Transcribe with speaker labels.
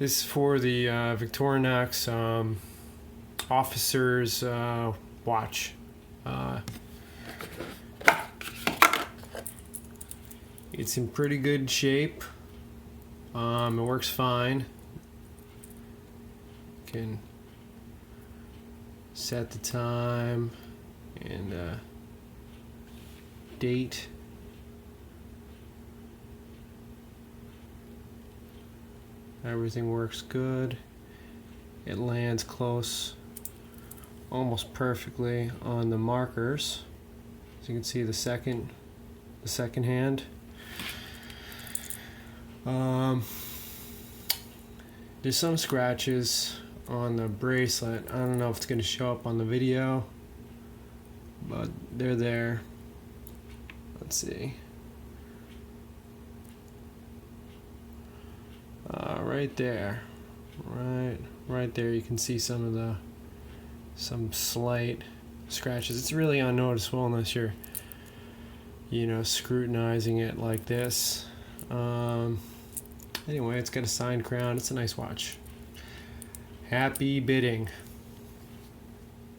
Speaker 1: This is for the Victorinox officer's watch. It's in pretty good shape. It works fine. Can set the time and date. Everything works good. It lands close, almost perfectly on the markers. As you can see, the second hand. There's some scratches on the bracelet. I don't know if it's going to show up on the video, but they're there. Let's see. Right there, right there, you can see some slight scratches. It's really unnoticeable unless you're, scrutinizing it like this. Anyway, it's got a signed crown. It's a nice watch. Happy bidding.